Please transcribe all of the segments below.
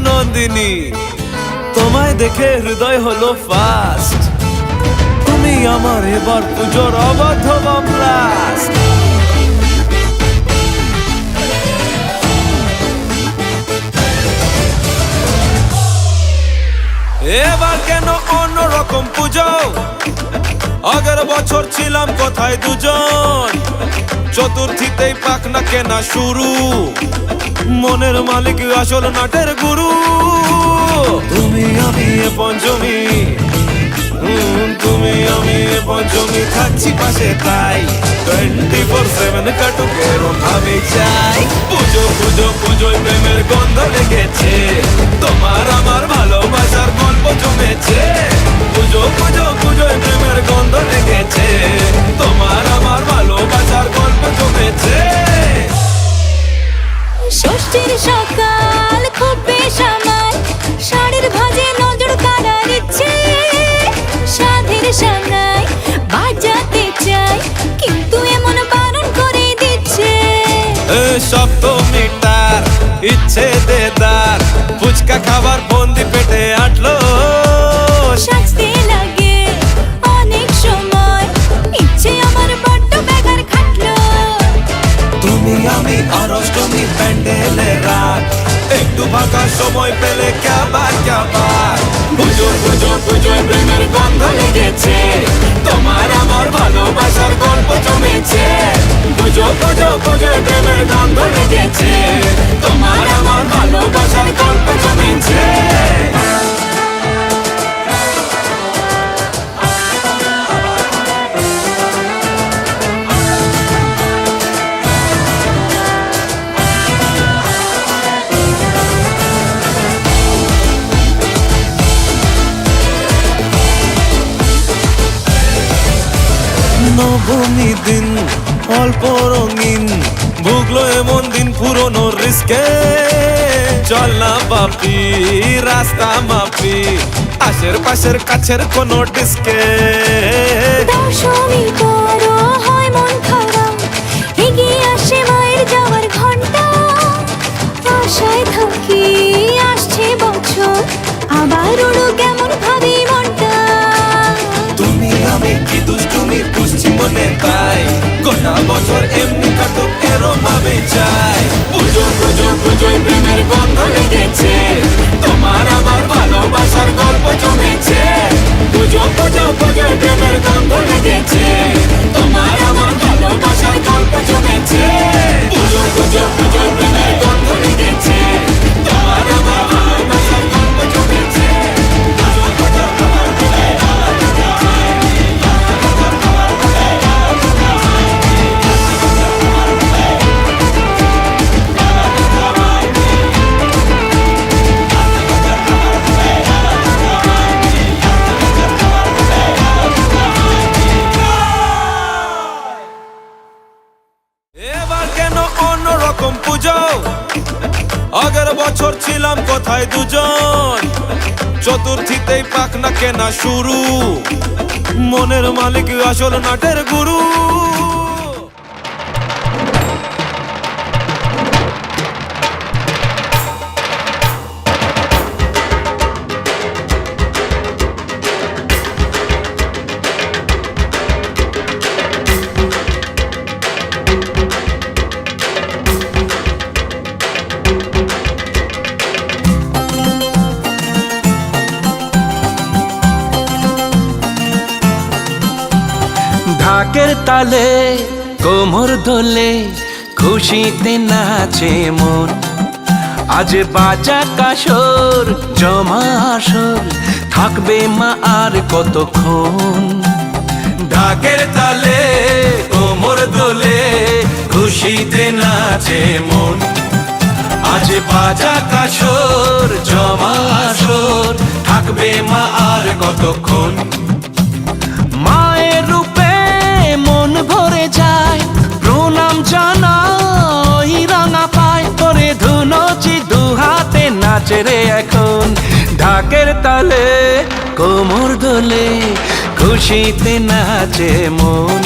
নন্দিনী, তোমায় দেখে হৃদয় হলো ফাস্ট। তুমি আমার এবার পুজোর অবাধ্য ব্লাস্ট। এবার কেন অন্যরকম পুজো? আগের বছর ছিলাম কোথায় দুজন, চতুর্থীতেই পাক না কেনা শুরু। মনের মালিক আসল নাটের গুরু। তুমি আমি এ পঞ্চমী, তুমি আমি এ পঞ্চমী, থাকছি পাশে তাই 24/7 কাটুক এরম ভাবে চাই। পুজো পুজো পুজোয় প্রেমের গন্ধ লেগেছে, তোমার আমার ভালোবাসার গল্প জমেছে। পুজো পুজো পুজোয় প্রেমের গন্ধ লেগেছে, তোমার আমার ভালোবাসার গল্প জমেছে। ষষ্ঠীর সকাল খুব বেসামাল, শাড়ির ভাঁজে নজর কাড়ার ইচ্ছে। সাধের সামনায় বাজাতে চাই, কিন্তু এমন বারণ করে দিচ্ছে। সপ্তমীটার ইচ্ছে দেদার, ফুচকা খাবার বন্দি পেটে আটলো। সাজতে লাগে অনেক সময়, ইচ্ছে আমার বড্ড বেগার খাটলো। তুমি আমি আর অষ্টমী প্যান্ডেলে রাত, একটু ফাঁকা সময় পেলে ক্যাবার ক্যাবার। পুজো পুজো পুজোয় প্রেমের গন্ধ লেগেছে, তোমার আমার ভালোবাসার গল্প জমেছে। পুজো পুজো পুজোয় প্রেমের গন্ধ লেগেছে, তোমার আমার ভালোবাসার গল্প জমেছে। নবমী দিন অল্প রঙিন, ভুগলো এমন দিন পুরনো রিস্কে। চল না বাপি রাস্তা মাপি, আশের পাশের কাছের কোনো ডিস্কে। দশমীর পরও হয় মন খারাপ, এগিয়ে আসে মায়ের যাওয়ার ঘন্টা। আশায় থাকি আসছে বছর, আবার উড়ো কেমন ভাবি মনটা। তুমি আমি কি দুষ্টুমি বুঝছি মনে তাই, গোটা বছর এমনি কাটুক এরম ভাবে চাই। পুজো পুজো পুজোয় প্রেমের গন্ধ লেগেছে, তোমার আমার ভালোবাসার গল্প জমেছে। পুজো পুজো পুজোয় প্রেমের গন্ধ লেগেছে, তোমার আমার ভালোবাসার গল্প জমেছে। পুজো পুজো পুজোয় প্রেমের গন্ধ লেগেছে, তোমার আমার ভালোবাসার গল্প জমেছে। পুজো পুজো পুজোয় প্রেমের গন্ধ লেগেছে। এবার কেন অন্যরকম পুজো? আগের বছর ছিলাম কোথায় দুজন, চতুর্থীতেই পাক না কেনা শুরু। মনের মালিক আসল নাটের গুরু। ঢাকের তালে কোমর দোলে, খুশিতে নাচে মন। আজ বাজা কাসর জমা আসর, থাকবে মা আর কতক্ষণ। ঢাকের তালে কোমর দোলে, খুশিতে নাচে মন। আজ বাজা কাসর জমা আসর, থাকবে মা আর কতক্ষণ। মায়ের রূপে মন ভরে যায়, প্রণাম জানাই রাঙা পায়। করে ধুনচি দুহাতে নাচে রে এখন। ঢাকের তালে কোমর দোলে, খুশিতে নাচে মন।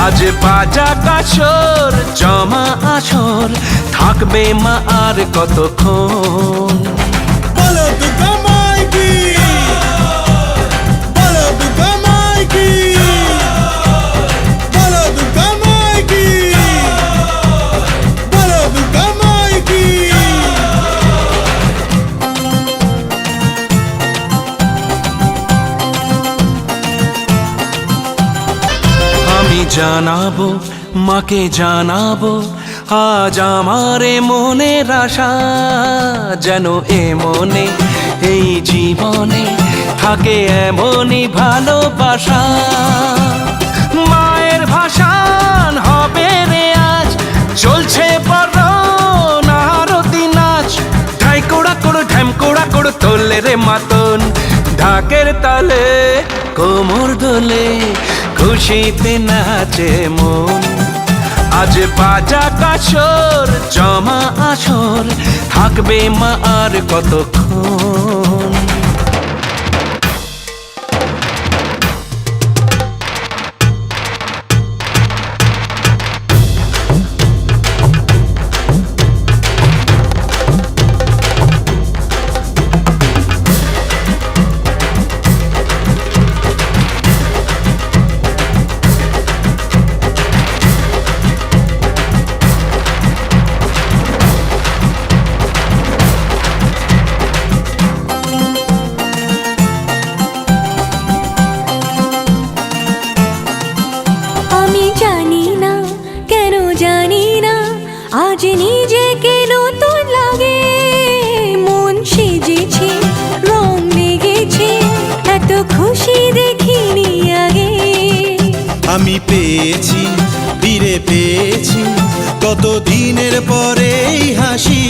আজ বাজা কাসর জমা আসর, থাকবে মা আর কতক্ষণ। জানাবো মাকে জানাবো আজ আমারে মনের আশা, যেন এ মনে এই জীবনে থাকে এমনই ভালোবাসা। মায়ের ভাষান হবে রে আজ, চলছে বরণ আরতি নাচ। ঢাই কোড়া কোড়ো ঢ্যাম কোড়া কোড়ো তোলে রে মাতন, ঢাকের তালে কোমর দোলে খুশিতে নাচে মন। আজ বাজা কাসর জমা আসর, থাকবে মা আর কতক্ষণ। আজ নিজেকে নতুন লাগে, মন সেজেছে রং লেগেছে, এত খুশি দেখিনি আগে। আমি পেয়েছি ফিরে পেয়েছি কত দিনের পরে হাসি,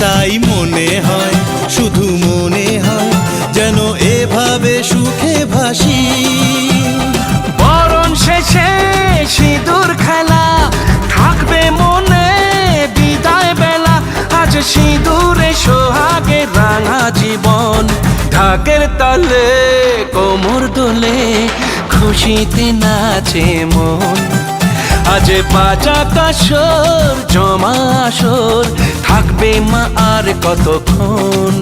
তাই মনে হয় শুধু মনে হয় যেন এভাবে সুখে ভাসি। বরণ শেষে সিঁদুর খেলা থাকবে মনে বিদায় বেলা, আজ সিঁদুরে সোহাগে রাঙা জীবন। ঢাকের তালে কোমর দোলে খুশিতে নাচে মন। আজ বাজা কাসর জমা আসর, থাকবে মা আর কতক্ষণ।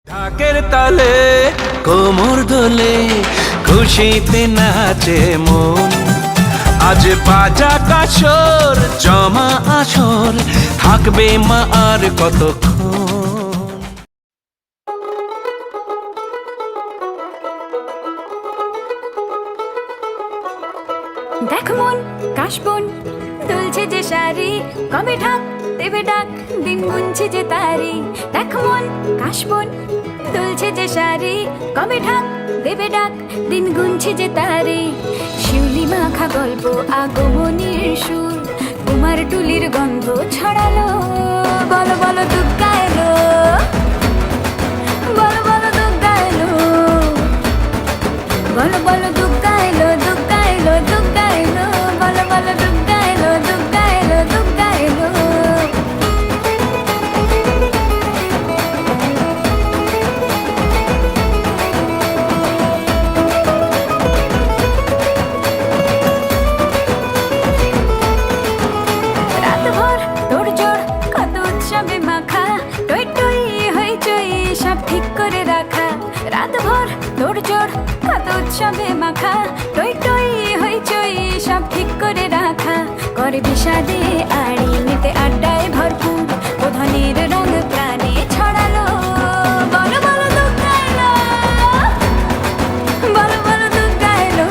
ঢাকের তালে কোমর দোলে খুশিতে নাচে মন। আজ বাজা কাসর জমা আসর, থাকবে মা আর কতক্ষণ। দেখ মন কাশবন দুলছে যে শাড়ি, কবে ঢাক দেবে ডাক দিন গুনছে যে তারি। দেখ মন কাশবন দুলছে যে শাড়ি, কবে ঢাক দেবে ডাক দিন গুনছে যে তারি। শিউলি মাখা গল্প আগমনীর সুর, তোমার টুলির গন্ধ ছড়ালো। বলো বলো দুর্গা এলো, বলো বলো দুর্গা এলো, বলো বলো দুর্গা এলো, দুর্গা এলো, দুর্গা এলো, বলো বলো দুর্গা এলো, দুর্গা এলো, দুর্গা এলো। রাতভর তোড়জোড় কত উৎসবে মাখা, টই টই হইচই সব ঠিক করে রাখা। রাতভর তোড়জোড় কত উৎসবে মাখা, টই টই হইচই সব ঠিক করে রাখা। করে বিষাদে আড়ি নিতে আড্ডায় ভরপুর, প্রধানের রঙ প্রাণে ছড়ালো। বলো বলো দুর্গা এলো, বলো বলো দুর্গা এলো,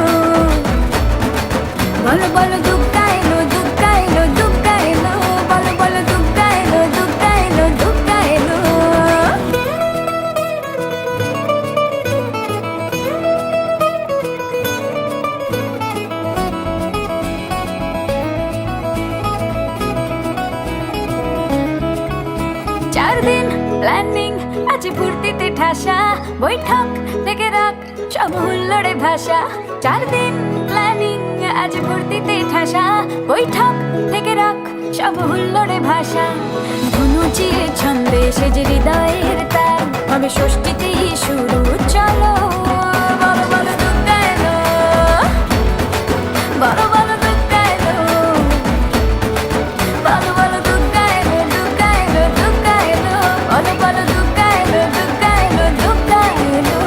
বলো বলো দুর্গা এলো, দুর্গা এলো, দুর্গা এলো, বলো বলো দুর্গা এলো, দুর্গা এলো, দুর্গা এলো। চার দিন প্ল্যানিং আজ ফুর্তিতে ঠাসা, বৈঠক থেকে রাখ সব হুল্লোড়ে ভাষা। 4 দিন প্ল্যানিং আজ ফুর্তিতে ঠাসা, বৈঠক থেকে রাখ সব হুল্লোড়ে ভাষা। ধনুচির ছন্দে সেজে হৃদয়ের তার, হবে ষষ্ঠীতেই শুরু চলো। বলো বলো দুর্গা এলো, বলো বলো দুর্গা এলো, বলো বলো দুর্গা এলো, দুর্গা এলো, দুর্গা এলো, বলো বলো দুর্গা এলো, দুর্গা এলো, দুর্গা এলো।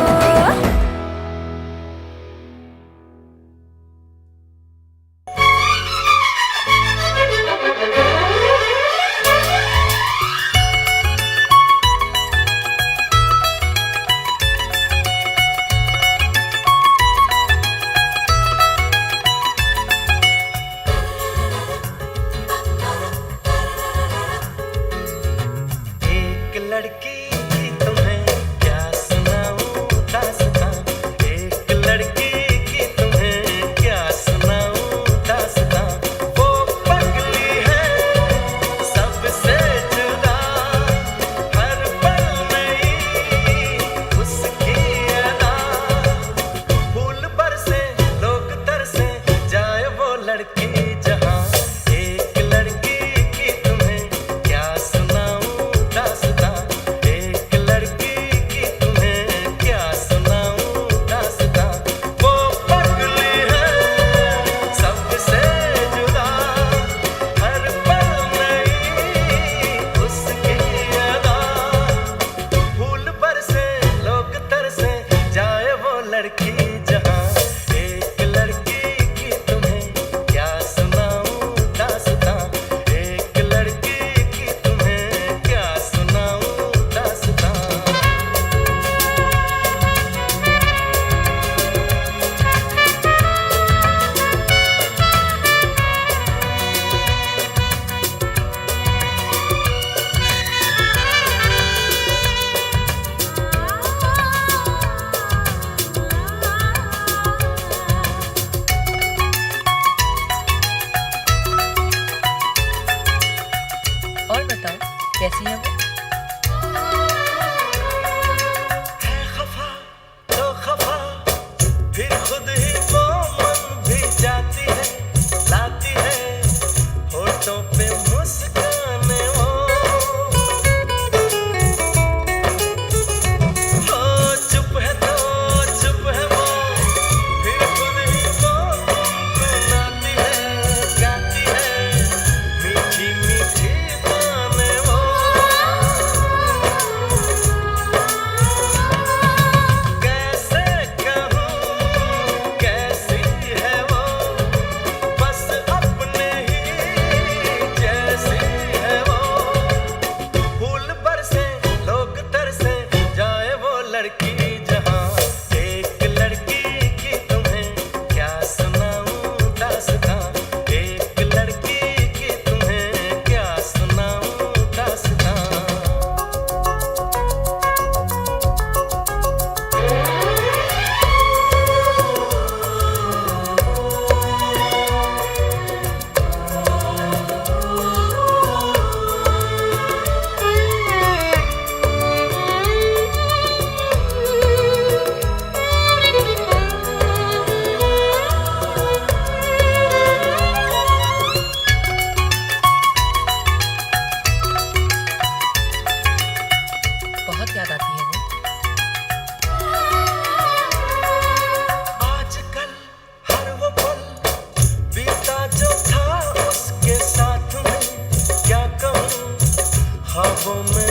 लड़की जहां एक लड़की की तुम्हें क्या सुनाऊं दास्तां एक लड़की की तुम्हें क्या सुनाऊं दास्तां वो पगली है सबसे जुदा हर पल नई उसकी अदा फूल बरसे लोग तरसे जाए वो लड़की जहां एक लड़की की तुम्हें क्या सुनाऊं दास्तां एक लड़की की तुम्हें क्या सुनाऊं दास्तां और बताओ कैसी है वो? है खफा तो खफा फिर खुद ही वो मन भी जाती है लाती है होठों पे मुस्काने वो चुप है तो चुप है वो फिर खुद ही वो गुनगुनाती है गाती है मीठी मीठी गाने वो कैसे कहूँ कैसी है वो बस अपने ही जैसी है वो फूल बरसे लोग तरसे जाए वो लड़की जहां एक लड़की की तुम्हें क्या सुनाऊं दास्तां एक लड़की की तुम्हें क्या सुनाऊं दास्तां बहुत याद आती है वो। आजकल हर वो पल बीता जो था उसके साथ में क्या कहूँ ख्वाबों में